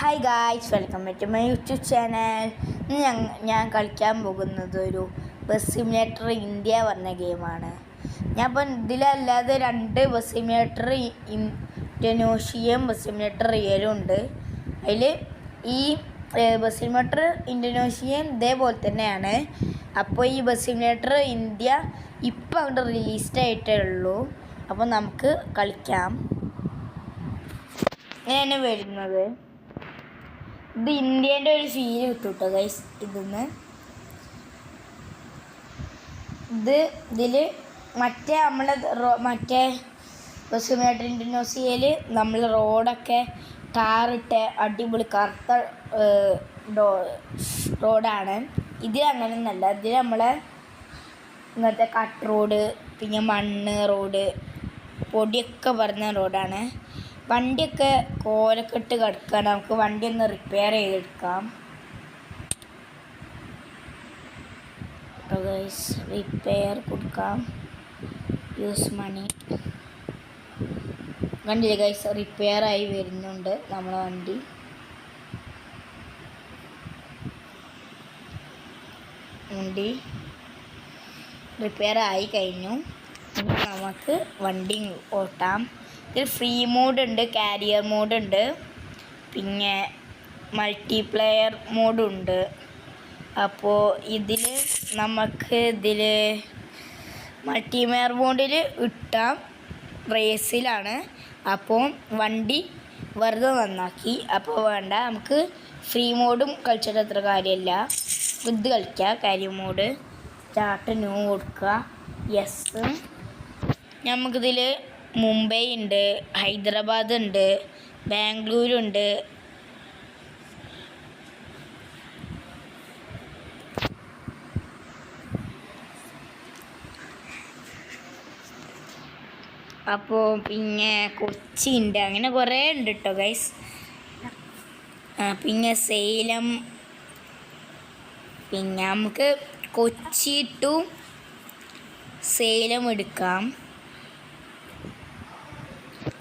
Hi guys, welcome back to my YouTube channel. ഞാൻ കളിക്കാൻ പോകുന്നത് ഒരു ബസ് സിമുലേറ്റർ ഇന്ത്യ പറഞ്ഞ ഗെയിമാണ്. ഞാൻ ഇപ്പം ഇതിലല്ലാതെ 2 ബസ് സിമുലേറ്റർ ഇന്തോനേഷ്യയും ബസ് സിമുലേറ്റർ റിയലും ഉണ്ട്. അതിൽ ഈ ബസ് സിമുലേറ്റർ ഇന്തോനേഷ്യയും ഇതേപോലെ തന്നെയാണ്. അപ്പോൾ ഈ ബസ് സിമുലേറ്റർ ഇന്ത്യ ഇപ്പം അങ്ങോട്ട് റിലീസ്ഡ് ആയിട്ടേ ഉള്ളൂ. അപ്പോൾ നമുക്ക് കളിക്കാം. ഇങ്ങനെയാണ് വരുന്നത്. ഇത് ഇന്ത്യേൻ്റെ ഒരു ഫീല് കിട്ടും കേട്ടോ ഗൈസ്. ഇതിൽ മറ്റേ ബസ് സിമുലേറ്റർ ഇന്തോനേഷ്യയിൽ നമ്മൾ റോഡൊക്കെ ടാറിട്ട് അടിപൊളി കറുത്ത റോഡാണ്. ഇതിൽ അങ്ങനെയൊന്നല്ല. ഇതിൽ ഇങ്ങനത്തെ കട്ട് റോഡ്, പിന്നെ മണ്ണ് റോഡ്, പൊടിയൊക്കെ പറഞ്ഞ റോഡാണ്. വണ്ടിയൊക്കെ കോലക്കെട്ട് കിടക്കുകയാണ്. നമുക്ക് വണ്ടി ഒന്ന് റിപ്പയർ ചെയ്തെടുക്കാം. റിപ്പയർ കൊടുക്കാം. യൂസ് മണി. കണ്ടില്ലേ ഗൈസ്, റിപ്പയർ ആയി വരുന്നുണ്ട് നമ്മളെ വണ്ടി റിപ്പയർ ആയി കഴിഞ്ഞു. ഇനി നമുക്ക് വണ്ടി ഓട്ടാം. ഇതിൽ ഫ്രീ മോഡ് ഉണ്ട്, കാരിയർ മോഡ് ഉണ്ട്, പിന്നെ മൾട്ടിപ്ലെയർ മോഡുണ്ട്. അപ്പോൾ നമുക്ക് മൾട്ടിപ്ലെയർ മോഡിൽ ഇട്ടാം റേസിലാണ്. അപ്പോൾ വണ്ടി വെറുതെ നന്നാക്കി. അപ്പോൾ വേണ്ട, നമുക്ക് ഫ്രീ മോഡും കളിച്ചിട്ട് അത്ര കാര്യമില്ല. ഇത് കളിക്കുക. കാരിയർ മോഡ് സ്റ്റാർട്ട് ന്യൂ കൊടുക്കുക. യെസ്. നമുക്കിതിൽ മുംബൈ ഉണ്ട്, ഹൈദരാബാദ് ഉണ്ട്, ബാംഗ്ലൂരുണ്ട്. അപ്പോൾ പിന്നെ കൊച്ചി ഉണ്ട്. അങ്ങനെ കുറേ ഉണ്ട് കേട്ടോ ഗൈസ്. പിന്നെ സേലം. പിന്നെ നമുക്ക് കൊച്ചി ടു സേലം എടുക്കാം.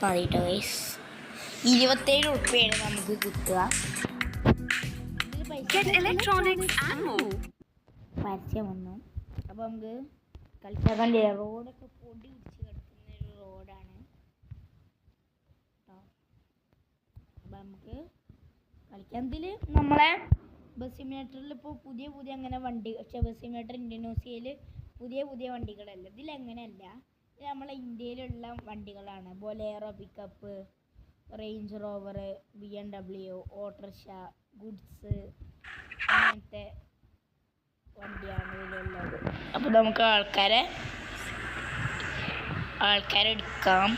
മതിട്ടോ ഗൈസ്. 27 ഉറുപ്പികയാണ് നമുക്ക് കിട്ടുക. പരസ്യം വന്നു. അപ്പോൾ നമുക്ക് കളിക്കാൻ കണ്ടില്ല, റോഡൊക്കെ പൊടി പിടിച്ച് കിടക്കുന്നൊരു റോഡാണ് കേട്ടോ. അപ്പം നമുക്ക് കളിക്കാൻ. ഇതിൽ നമ്മളെ ബസ് സിമുലേറ്ററിൽ ഇപ്പോൾ പുതിയ അങ്ങനെ വണ്ടി, പക്ഷേ ബസ് സിമുലേറ്റർ ഇന്തോനേഷ്യയിൽ പുതിയ വണ്ടികളല്ല. ഇതിലങ്ങനെയല്ല. ഇത് നമ്മളെ ഇന്ത്യയിലുള്ള വണ്ടികളാണ്. Bolero, pickup, Range Rover, BMW, autorickshaw, goods, അങ്ങനത്തെ വണ്ടിയാണ് ഇതിലുള്ളത്. അപ്പോൾ നമുക്ക് ആൾക്കാരെ എടുക്കാം.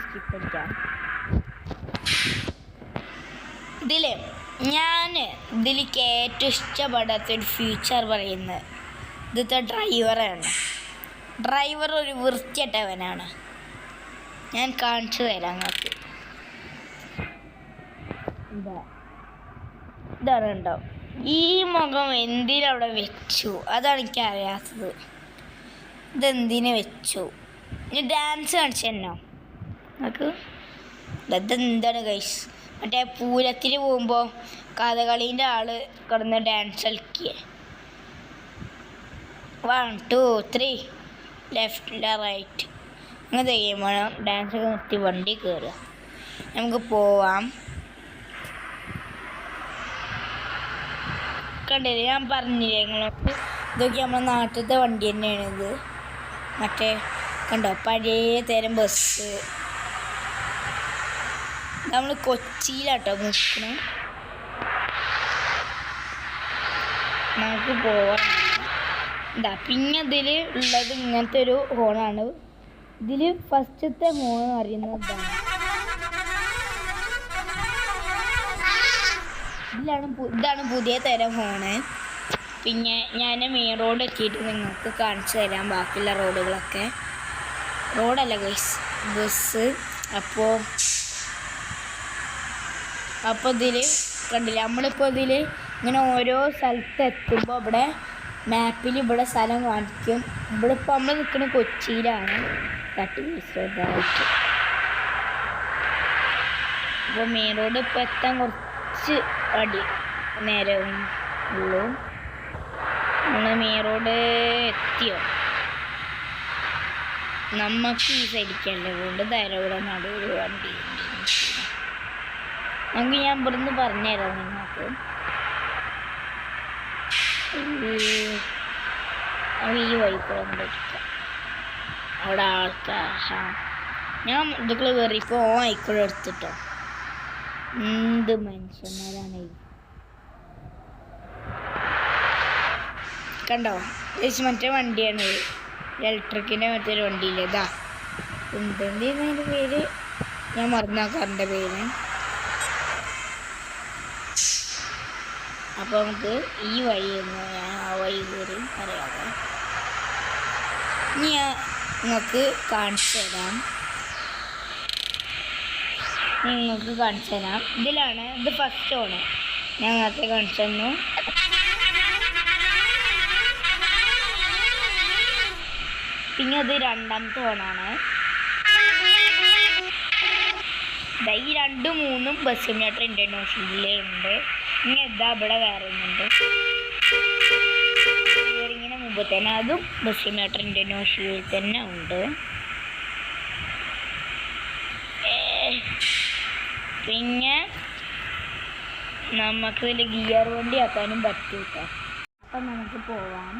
സ്കിപ്പ് അടിക്കാം. ഇതിലേക്ക് ഏറ്റവും ഇഷ്ടപ്പെടാത്തൊരു ഫീച്ചർ പറയുന്നത് ഇന്നത്തെ ഡ്രൈവറാണ്. ഡ്രൈവർ ഒരു വൃത്തികെട്ടവനാണ്. ഞാൻ കാണിച്ചു തരാം നിങ്ങൾക്ക്. ഇതാണ് ഉണ്ടോ, ഈ മുഖം എന്തിനവിടെ വെച്ചു? അതാണ് എനിക്കറിയാത്തത്. ഇതെന്തിനു വെച്ചു? ഇനി ഡാൻസ് കാണിച്ചു തന്നോ നമുക്ക്? ഇതെന്താണ് ഗൈസ്? മറ്റേ പൂരത്തിൽ പോകുമ്പോൾ കഥകളീൻ്റെ ആൾ കിടന്ന് ഡാൻസ് കളിക്കുക. 1 2 3 ലെഫ്റ്റ് റൈറ്റ് അങ്ങനത്തെ ഗെയിമാണ്. ഡാൻസൊക്കെ നിർത്തി വണ്ടി കയറുക. നമുക്ക് പോവാം. കണ്ടില്ലേ, ഞാൻ പറഞ്ഞില്ലേ നിങ്ങൾക്ക്? ഇതൊക്കെ നമ്മുടെ നാട്ടിലത്തെ വണ്ടി തന്നെയാണിത്. മറ്റേ കണ്ടോ, പഴയ തരം ബസ്. നമ്മൾ കൊച്ചിയിലാട്ടോ നിൽക്കണേ. നമുക്ക് പോവാം. പിന്നെ ഇതിൽ ഉള്ളത് ഇങ്ങനത്തെ ഒരു ഹോണാണ്. ഇതിൽ ഫസ്റ്റത്തെ ഹോൺ എന്ന് പറയുന്നത് ഇതാണ് പുതിയ തരം ഹോണ്. പിന്നെ ഞാൻ മെയിൻ റോഡ് എത്തിയിട്ട് നിങ്ങൾക്ക് കാണിച്ചു തരാം ബാക്കിയുള്ള റോഡുകളൊക്കെ. റോഡല്ല ഗൈസ്, ബസ്. അപ്പോൾ ഇതിൽ കണ്ടില്ല, നമ്മളിപ്പോൾ ഇതിൽ ഇങ്ങനെ ഓരോ സ്ഥലത്ത് എത്തുമ്പോൾ ഇവിടെ മാപ്പിൽ ഇവിടെ സ്ഥലം കാണിക്കും. ഇവിടെ ഇപ്പോൾ നമ്മൾ നിൽക്കുന്നത് കൊച്ചിയിലാണ്. തട്ടി ചെറുതായിട്ട്. അപ്പോൾ മെയിൻ റോഡ് ഇപ്പോൾ എത്താൻ കുറച്ച് നേരം ഉള്ളൂ. നമ്മൾ മെയിൻ റോഡ് എത്തിയോ? നമുക്ക് ഈ സൈഡിക്കല്ലേ കൊണ്ട് ധാരാളം നടുവൊരു വണ്ടി. നമുക്ക് ഞാൻ ഇവിടുന്ന് പറഞ്ഞുതരാം നിങ്ങൾക്ക്. ഈ വഴിക്കൂടെ ഇരിക്കാം. അവിടെ ആൾക്കാർ ഞാൻ ഇതൊക്കെ കയറിയപ്പോൾ ആയിക്കൂടെ എടുത്തിട്ടോ. എന്ത് മനുഷ്യന്മാരാണ് കണ്ടോ? മറ്റേ വണ്ടിയാണ്, ഇലക്ട്രിക്കിൻ്റെ മറ്റൊരു വണ്ടിയില്ലേ. ഇതാ എന്തെങ്കിലും അതിൻ്റെ പേര് ഞാൻ മറന്നാക്കാറിൻ്റെ പേര്. അപ്പോൾ നമുക്ക് ഈ വഴിയൊന്ന് ഞാൻ ആ വഴി കയറി അറിയാതെ ഇനി നിങ്ങൾക്ക് കാണിച്ചു തരാം. ഇതിലാണ് ഇത് ഫസ്റ്റ് ഓണ്. ഞാൻ നേരത്തെ കാണിച്ചു തന്നു. പിന്നെ അത് രണ്ടാമത്തെ ഓണാണ്. ഈ 2, 3 ബസ് സിമുലേറ്റർ ഇന്ത്യൻ ഓഷ്യനിലുണ്ട്. ഇനി എന്താ ഇവിടെ വേറെ ഒന്നുണ്ട് ഇങ്ങനെ മുമ്പ് തന്നെ. അതും ബസ് സിമുലേറ്റർ ഇന്ത്യൻ ഓഷ്യനിൽ തന്നെ ഉണ്ട്. പിന്നെ നമുക്കിതിൽ ഗിയർ വണ്ടി ആക്കാനും പറ്റും കേട്ടോ. അപ്പം നമുക്ക് പോവാം.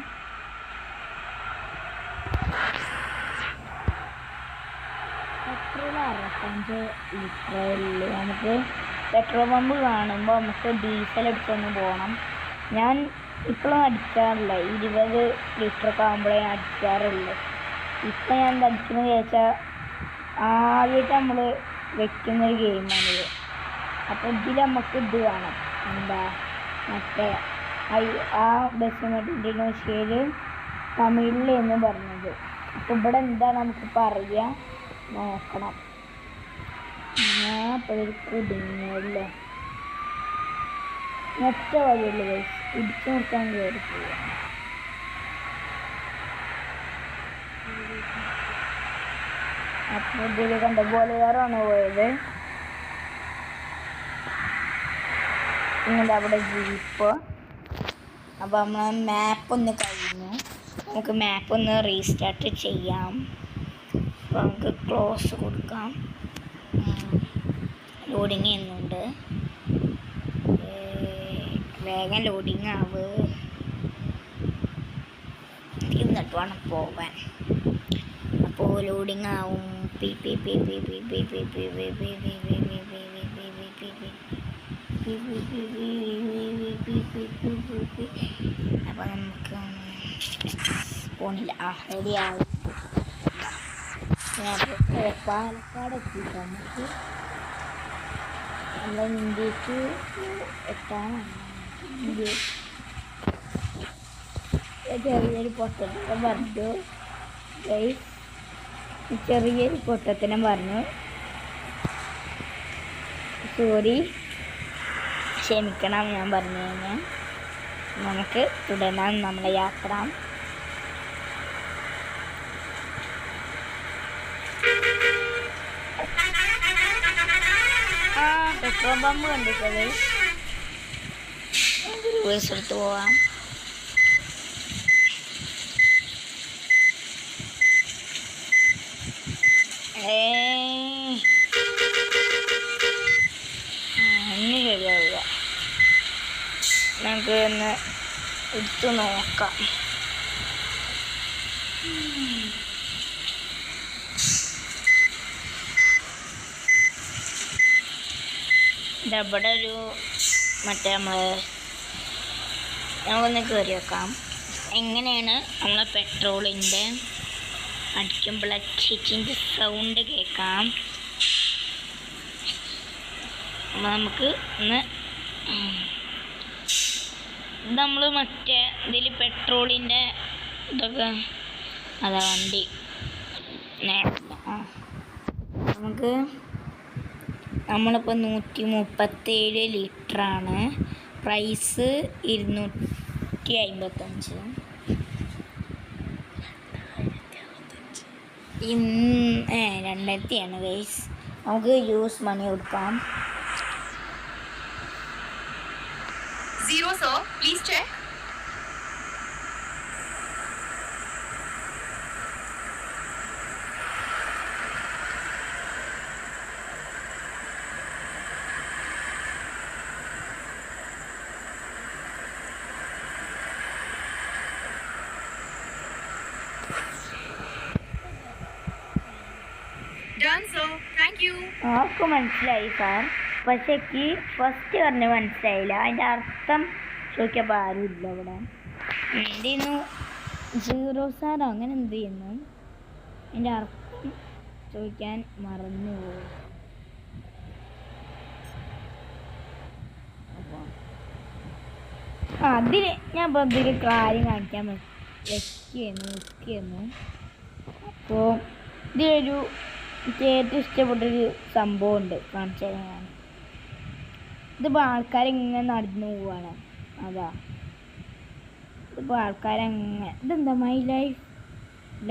പെട്രോൾ 65 ലിറ്ററിൽ നമുക്ക് പെട്രോൾ പമ്പ് കാണുമ്പോൾ നമുക്ക് ഡീസൽ അടിച്ചൊന്ന് പോകണം. ഞാൻ ഇപ്പോഴും അടിക്കാറില്ല. 20 ലിറ്ററൊക്കെ ആകുമ്പോഴേ ഞാൻ അടിക്കാറുള്ളൂ. ഇപ്പം ഞാൻ എന്താ അടിക്കുന്നത് ചോദിച്ചാൽ ആദ്യമായിട്ട് നമ്മൾ വെക്കുന്നൊരു ഗെയിമാണിത്. അപ്പോൾ ഇതിൽ നമുക്ക് ഇത് വേണം. എന്താ മറ്റേ ആ ബസ് ഇൻഡോനേഷ്യയിൽ തമിഴിൽ എന്ന് പറഞ്ഞത്. അപ്പോൾ ഇവിടെ എന്താ നമുക്ക് പറയുക നോക്കണം. ഞാൻ ഇപ്പോൾ കുടുങ്ങിയല്ലോ. ഒറ്റ വഴിയുള്ളൂ ഗൈസ്. ഇടിച്ചു നിർത്താൻ കയറി പോവാം. അപ്പോൾ ഇതിൽ കണ്ട ബോലെറോണ് പോയത്. ഇങ്ങനെ അവിടെ ജീപ്പ്. അപ്പോൾ നമ്മൾ മാപ്പ് ഒന്ന് കഴിഞ്ഞു. നമുക്ക് മാപ്പ് ഒന്ന് റീസ്റ്റാർട്ട് ചെയ്യാം. അപ്പോൾ നമുക്ക് ക്ലോസ് കൊടുക്കാം. ലോഡിങ് ചെയ്യുന്നുണ്ട്. വേഗം ലോഡിങ് ആവ്. എന്നിട്ട് വേണം പോവാൻ. അപ്പോൾ ലോഡിങ് ആവും. അപ്പോൾ നമുക്ക് പോണില്ല. റെഡി ആവും. പാലക്കാട് എത്തിയിട്ട് നമുക്ക് നമ്മുടെ ഇന്ത്യക്ക് എത്താനാണ്. ചെറിയൊരു പൊട്ടത്തിനെ പറഞ്ഞു ഗൈസ്. ചെറിയൊരു പൊട്ടത്തിനെ പറഞ്ഞു. സോറി, ക്ഷമിക്കണം ഞാൻ പറഞ്ഞു കഴിഞ്ഞാൽ. നമുക്ക് തുടരാം നമ്മുടെ യാത്ര. പെട്രോൾ പമ്പ് കണ്ടിട്ടത് റിവേഴ്സ് എടുത്ത് പോവാം. ഇനി ശരിയാവില്ല. നമുക്ക് ഒന്ന് എടുത്ത് നോക്കാം. ഇതവിടെ ഒരു മറ്റേ നമുക്കൊന്ന് കയറി വെക്കാം. എങ്ങനെയാണ് നമ്മളെ പെട്രോളിൻ്റെ അടിക്കുമ്പോൾ ചിച്ചിൻ്റെ സൗണ്ട് കേൾക്കാം. അപ്പോൾ നമുക്ക് ഒന്ന് നമ്മൾ മറ്റേ ഇതിൽ പെട്രോളിൻ്റെ ഇതൊക്കെ അതാ വണ്ടി നമുക്ക് നമ്മളിപ്പോൾ 137 ലിറ്ററാണ് പ്രൈസ് 255. ഇന്ന് 2000 ഗൈസ്. നമുക്ക് യൂസ് മണി കൊടുക്കാം. Zero, sir. Please check. Done, sir. Thank you. ആർക്ക് മനസ്സിലായി സാർ? പക്ഷേ എനിക്ക് ഫസ്റ്റ് പറഞ്ഞ് മനസ്സിലായില്ല. അതിൻ്റെ അർത്ഥം ചോദിക്കപ്പോൾ ആരും ഇല്ല ഇവിടെ. എന്ത് ചെയ്യുന്നു? സീറോ സാറോ അങ്ങനെ എന്ത് ചെയ്യുന്നു? അതിൻ്റെ അർത്ഥം ചോദിക്കാൻ മറന്നു പോകും. അതിന് ഞാൻ ഇപ്പോൾ എന്തൊരു കാര്യം കാണിക്കാൻ വെക്കുന്നു. അപ്പോൾ ഇതൊരു എനിക്ക് ഏറ്റവും ഇഷ്ടപ്പെട്ടൊരു സംഭവമുണ്ട്, കാണിച്ചു തരാൻ. ഇതിപ്പോൾ ആൾക്കാരിങ്ങനെ നടന്നു പോവാണ്. അതാ ഇതിപ്പോൾ ആൾക്കാരങ്ങനെ ഇതെന്താ my life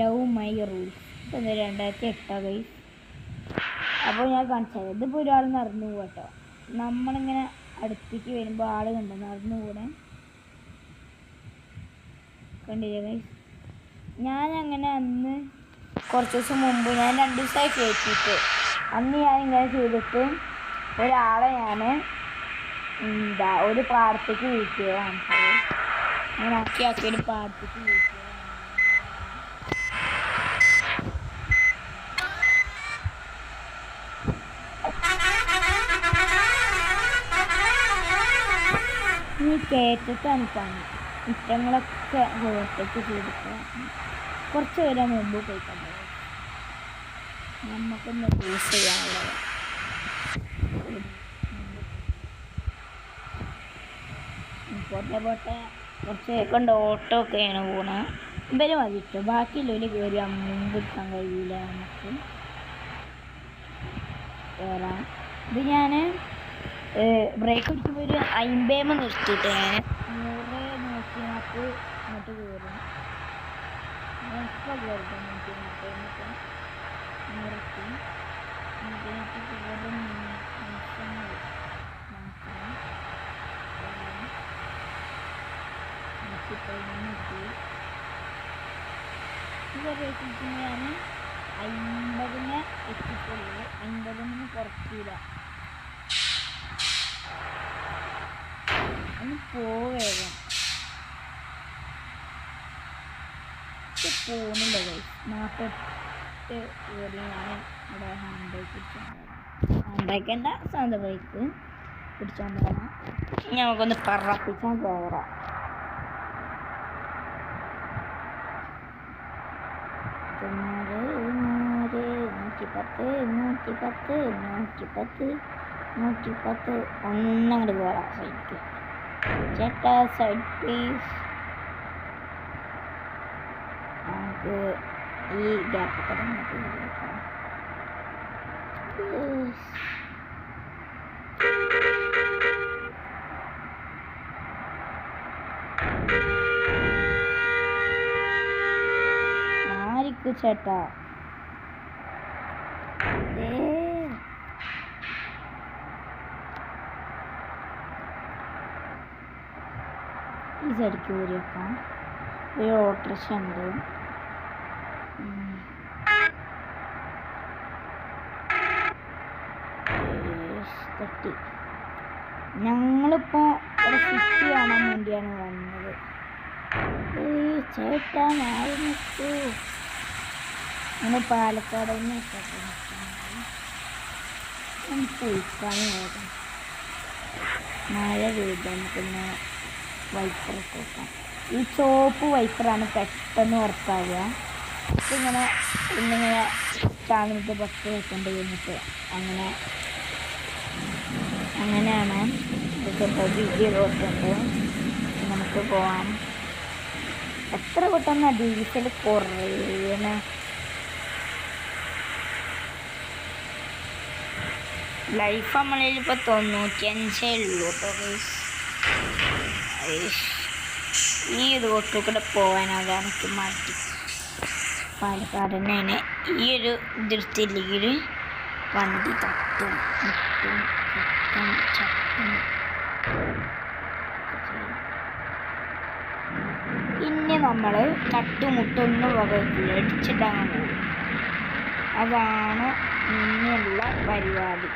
love my rules. ഇതെന്താ 2008 ഗൈസ്. അപ്പോൾ ഞാൻ കാണിച്ചു തരാം. ഇതിപ്പോൾ ഒരാൾ നടന്നു പോകട്ടോ. നമ്മളിങ്ങനെ അടുത്തേക്ക് വരുമ്പോൾ ആൾ കണ്ടോ നടന്നു പോകണേ, കണ്ടില്ലേ ഗൈസ്? ഞാനങ്ങനെ അന്ന് കുറച്ച് ദിവസം മുമ്പ് ഞാൻ 2 ദിവസമായി കേട്ടിട്ട് അന്ന് ഞാൻ ഇങ്ങനെ ചെയ്തിട്ട് ഒരാളെ ഞാൻ ഒരു പാടത്തേക്ക് വീഴ്ത്തിയതാണ്. അങ്ങനെ ആക്കിയൊരു പാടത്തേക്ക് വീഴ്ത്തിയതാണ്. ഈ കയറ്റത്താണ് പണി. കുറ്റങ്ങളൊക്കെ ഹോട്ടേക്ക് ചെയ്തിട്ട് കുറച്ച് പേരെ മുമ്പ് പോയി കണ്ടത് നമുക്കൊന്ന് യൂസ് ചെയ്യാനുള്ളത്. പോട്ടെ കുറച്ച് കൊണ്ട് ഓട്ടോ ഒക്കെയാണ് പോണത്. ഇവര് മതിട്ടോ, ബാക്കിയുള്ളവർ കയറി മുമ്പ് എടുക്കാൻ കഴിയില്ല. നമുക്ക് കയറാം. ഇത് ഞാൻ ബ്രേക്ക് അടിക്കുമ്പോൾ ഒരു 50 നിർത്തിയിട്ട് ഞാൻ 100 140 ഇങ്ങോട്ട് കയറും. ഇപ്പോൾ കയറിട്ടോ 140 നിർത്തി 140 കയറും. ഞാൻ 50 എത്തിക്കുള്ളൂ. 50 കുറച്ചില്ല. ഒന്ന് പോവേഗം പോകുന്നില്ല കൈ. 48 കയറി ഞാൻ ഇവിടെ ഹാൻഡ് ബ്രേക്ക് ബ്രേക്കല്ല സ്വന്തം ബ്രേക്ക് പിടിച്ചാൽ പോകണം. നമുക്കൊന്ന് പറപ്പിച്ചാൽ കയറാം. ഒന്നങ്ങോട്ട് കയറാം. സൈഡ് ചേട്ടാ, സൈഡ് പ്ലീസ്. നമുക്ക് ഈ ഗ്യാപ്പ് തുടങ്ങിയിട്ട് കയറിയേക്കാം. ആരിക്കു ചേട്ടാ? ഈ സൈഡിക്ക് കയറി വെക്കാം. ഒരു ഓട്ടോറിക്ഷ ഉണ്ട്. തട്ടി. ഞങ്ങളിപ്പോൾ ഇവിടെ സിറ്റി കാണാൻ വേണ്ടിയാണ് വന്നത്. ചേട്ടാ മാറി നിൽക്കൂ. അങ്ങനെ പാലക്കാട് കുളിക്കാൻ പോകാം. മഴ പെയ്ത് നമുക്കൊന്ന് വൈപ്പറൊക്കെ വെക്കാം. ഈ ചോപ്പ് വൈപ്പറാണ് പെട്ടെന്ന് ഉറപ്പാവുക. ഇങ്ങനെ ഇന്നിങ്ങനെ ചാനലിട്ട് 10 സെക്കൻഡ് കഴിഞ്ഞിട്ട് അങ്ങനെയാണ് ഇതൊക്കെ വീഡിയോ കൊടുത്തിട്ട് നമുക്ക് പോവാം. എത്ര പെട്ടെന്ന് ഡീസൽ കുറയണ. ലൈഫ് നമ്മളിൽ ഇപ്പോൾ 95 ഉള്ളൂ കേട്ടോ ഗൈസ്. ഈ റോട്ടിൽ കൂടെ പോകാനാണ് എനിക്ക് മാറ്റി. പാലക്കാട് തന്നെയാണ്. ഈ ഒരു ഇതിർത്തില്ലെങ്കിൽ വണ്ടി തട്ടും മുട്ടും കുത്തും ചട്ടും. പിന്നെ നമ്മൾ തട്ടുമുട്ടൊന്നും വകക്കില്ല, അടിച്ചിട്ടങ്ങ് പോകും. അതാണ് ഇനിയുള്ള പരിപാടി.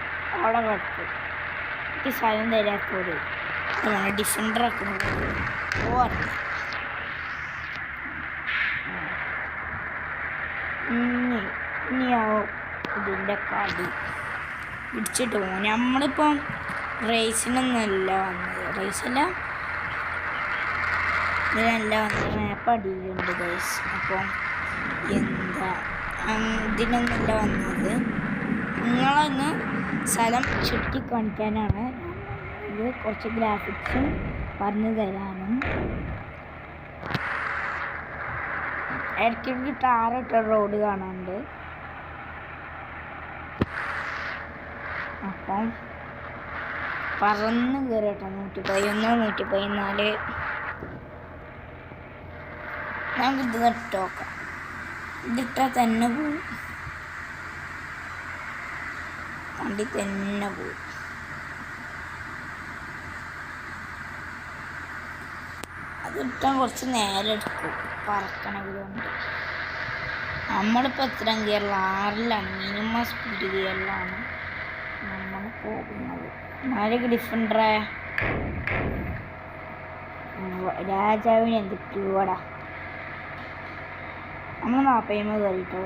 അവിടെ കിടക്കും. എനിക്ക് സ്ഥലം തരാത്തോട് അതാണ് ഡിഫൻഡറൊക്കെ പോവാറ്. ഇനിയാവും ഇതിൻ്റെ കളി. ഇടിച്ചിട്ട് പോകും. നമ്മളിപ്പം റേസിനൊന്നുമല്ല വന്നത്. റേസല്ല, ഇതിനല്ല വന്നത്. മാപ്പ് അടിയിലുണ്ട് ഗൈസ്. അപ്പം എന്താ ഇതിനൊന്നുമല്ല വന്നത്. നിങ്ങളൊന്ന് സ്ഥലം ചുറ്റി കാണിക്കാനാണ്. ഇത് കുറച്ച് ഗ്രാഫിക്സും പറഞ്ഞു തരാനും. ഇടയ്ക്കിടയ്ക്ക് ടാറിട്ട റോഡ് കാണാനുണ്ട്. അപ്പം പറന്ന് കയറിട്ടോ. 111, 114. നമുക്കിത് നട്ടോക്കാം. ഇതിട്ടാൽ തന്നെ പോവും. വണ്ടി തന്നെ പോവും. അതിട്ടാൽ കുറച്ച് നേരം എടുക്കും പറക്കണമെങ്കിലുണ്ട്. നമ്മളിപ്പോൾ എത്ര ഗിയറിൽ? 6ലാണ്. മിനിമം സ്പീഡ് ഗിയറിലാണ് നമ്മൾ പോകുന്നത്. ആരൊക്കെ ഡിഫൻഡറെ രാജാവിന് എന്തൊക്കെയോടാ. നമ്മൾ 40 കയറിട്ടോ.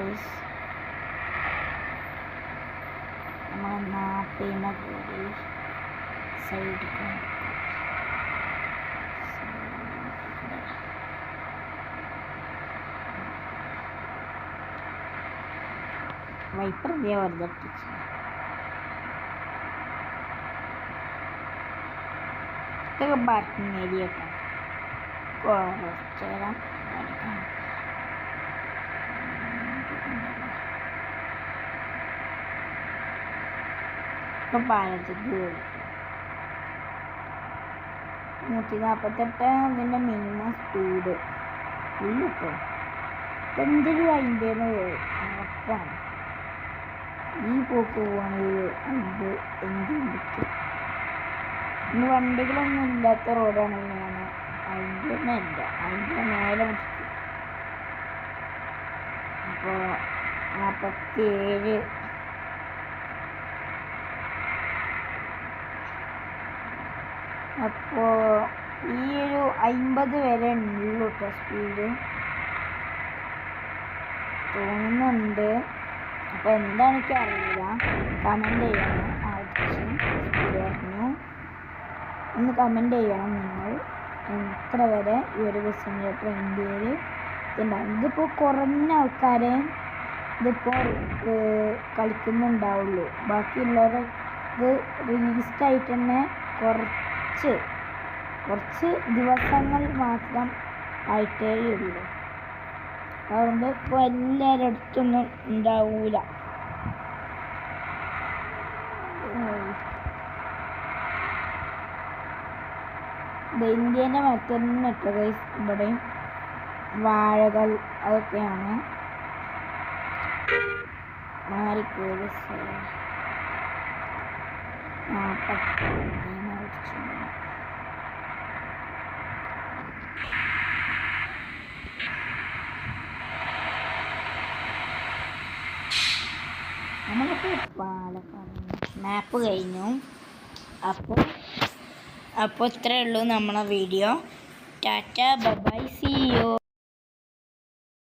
നമ്മൾ 40 കയറി സൈഡിൽ വൈപ്പർ വർദ്ധിപ്പിച്ചു. ഇതൊക്കെ പാർക്കിംഗ് ഏരിയ കേട്ടോ. കുറച്ച് നേരം ഇപ്പം പാലത്തേക്ക് കയറി. 148 അതിൻ്റെ മിനിമം സ്പീഡ് ഇല്ല കേട്ടോ. എന്തൊരു 50 ഉറപ്പാണ്. ഈ പോക്ക് പോവുകയാണെങ്കിൽ 50 എന്തും കിട്ടും. ഇന്ന് വണ്ടികളൊന്നും ഇല്ലാത്ത റോഡാണെങ്കിൽ ഞാൻ 50 ഇല്ല, 50 മേലെ പിടിക്കും. അപ്പോൾ 47. അപ്പോൾ ഈ ഒരു 50 വരെ ഉള്ളൂ കേട്ടോ സ്പീഡ് തോന്നുന്നുണ്ട്. അപ്പോൾ എന്താണ് എനിക്ക് അറിയില്ല. കമൻറ്റ് ചെയ്യണം. ഒന്ന് കമൻറ്റ് ചെയ്യണം നിങ്ങൾ എത്ര വരെ ഈ ഒരു ബസ് സിമുലേറ്റർ ഇന്ത്യയിൽ ഉണ്ടാവും. ഇതിപ്പോൾ കുറഞ്ഞ ആൾക്കാരെ ഇതിപ്പോൾ കളിക്കുന്നുണ്ടാവുള്ളൂ. ബാക്കിയുള്ളവരെ ഇത് റിലീസ്ഡായിട്ട് തന്നെ കുറച്ച് ദിവസങ്ങൾ മാത്രം ആയിട്ടേ ഉള്ളൂ. അതുകൊണ്ട് ഇപ്പോൾ എല്ലാവരുടെ അടുത്തൊന്നും ഉണ്ടാവൂല. ഇന്ത്യേൻ്റെ മറ്റൊന്നും ഇട്ട ഗൈസ്. ഇവിടെയും വാഴകൾ അതൊക്കെയാണ്. മാറിക്കോട് നമ്മളിപ്പോൾ പാലക്കാട് മാപ്പ് കഴിഞ്ഞു. അപ്പോൾ ഇത്രയേ ഉള്ളൂ നമ്മളെ video. Tata bye see U.